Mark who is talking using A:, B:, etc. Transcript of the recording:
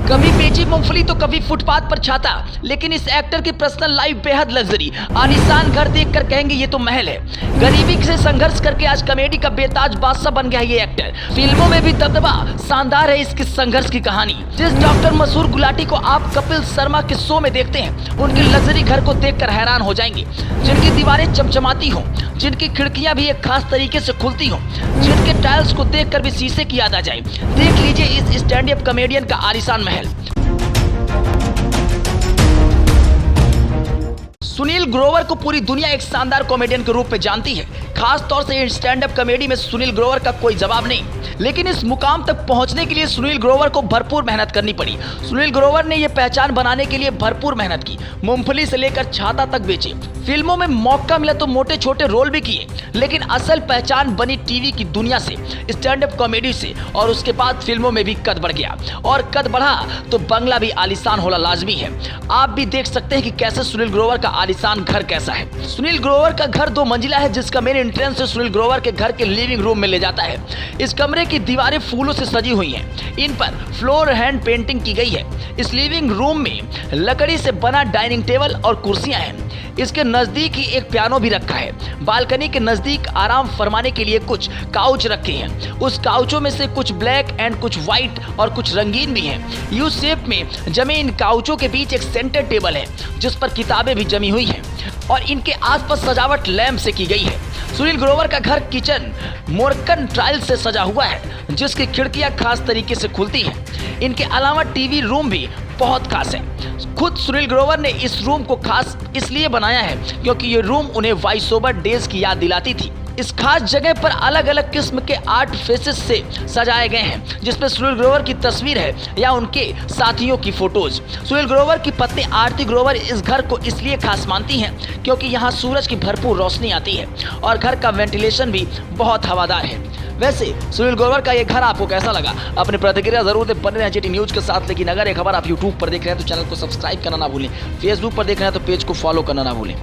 A: कभी बेची मूंगफली तो कभी फुटपाथ पर छाता, लेकिन इस एक्टर की पर्सनल लाइफ बेहद लग्जरी। आलीशान घर देखकर कहेंगे ये तो महल है। गरीबी से संघर्ष करके आज कॉमेडी का बेताज बादशाह बन गया ये एक्टर। फिल्मों में भी दबदबा शानदार है इसकी संघर्ष की कहानी। जिस डॉक्टर मशहूर गुलाटी को आप कपिल शर्मा के शो में देखते हैं, उनके लग्जरी घर को देखकर हैरान हो जाएंगे, जिनकी दीवारें चमचमाती हों, जिनकी खिड़कियां भी एक खास तरीके से खुलती हों, जिनके टाइल्स को देखकर भी शीशे की याद आ जाए। देख लीजिए इस स्टैंड अप कॉमेडियन का आलीशान महल। सुनील ग्रोवर को पूरी दुनिया एक शानदार कॉमेडियन के रूप में जानती है। खास तौर से स्टैंड अप कॉमेडी में सुनील ग्रोवर का कोई जवाब नहीं, लेकिन इस मुकाम तक पहुंचने के लिए सुनील ग्रोवर को भरपूर मेहनत करनी पड़ी। सुनील ग्रोवर ने यह पहचान बनाने के लिए भरपूर मेहनत की। मूंगफली से लेकर छाता तक बेचे, फिल्मों में मौका मिला तो मोटे छोटे रोल भी किए, लेकिन असल पहचान बनी टीवी की दुनिया से, स्टैंड अप कॉमेडी से, और उसके बाद फिल्मों में भी कद बढ़ गया। और कद बढ़ा तो बंगला भी आलीशान होना लाजमी है। आप भी देख सकते हैं कि कैसे सुनील ग्रोवर का आलीशान घर कैसा है। सुनील ग्रोवर का घर 2 मंजिला है, जिसका मेन एंट्रेंस से सुनील ग्रोवर के घर के लिविंग रूम में ले जाता है। इस कमरे की दीवारें फूलों से सजी हुई हैं, इन पर फ्लोर हैंड पेंटिंग की गई है। इस लिविंग रूम में लकड़ी से बना डाइनिंग टेबल और कुर्सियां हैं। इसके नजदीक ही एक पियानो भी रखा है। बालकनी के नजदीक आराम फरमाने के लिए कुछ काउच रखे हैं। उस काउचों में से कुछ ब्लैक एंड कुछ व्हाइट और कुछ रंगीन भी हैं। यू शेप में जमे इन काउचों के बीच एक सेंटर टेबल है, जिस पर किताबें भी जमी हुई हैं, और इनके आसपास सजावट लैंप से की गई है। सुनील ग्रोवर का घर किचन मोरकन टाइल से सजा हुआ है, जिसकी खिड़कियां खास तरीके से खुलती हैं। इनके अलावा टीवी रूम भी बहुत खास है। खुद सुनील ग्रोवर ने इस रूम को खास इसलिए बनाया है क्योंकि ये रूम उन्हें वॉइस ओवर डेज की याद दिलाती थी। इस खास जगह पर अलग अलग किस्म के आर्ट फेसेस से सजाए गए हैं, जिसमें सुनील ग्रोवर की तस्वीर है या उनके साथियों की फोटोज। सुनील ग्रोवर की पत्नी आरती ग्रोवर इस घर को इसलिए खास मानती हैं क्योंकि यहाँ सूरज की भरपूर रोशनी आती है और घर का वेंटिलेशन भी बहुत हवादार है। वैसे सुनील ग्रोवर का ये घर आपको कैसा लगा? अपनी प्रतिक्रिया जरूर दें। बने रहें जेटी न्यूज के साथ। लेकिन अगर ये खबर आप यूट्यूब पर देख रहे हैं तो चैनल को सब्सक्राइब करना ना भूलें, फेसबुक पर देख रहे हैं तो पेज को फॉलो करना ना भूलें।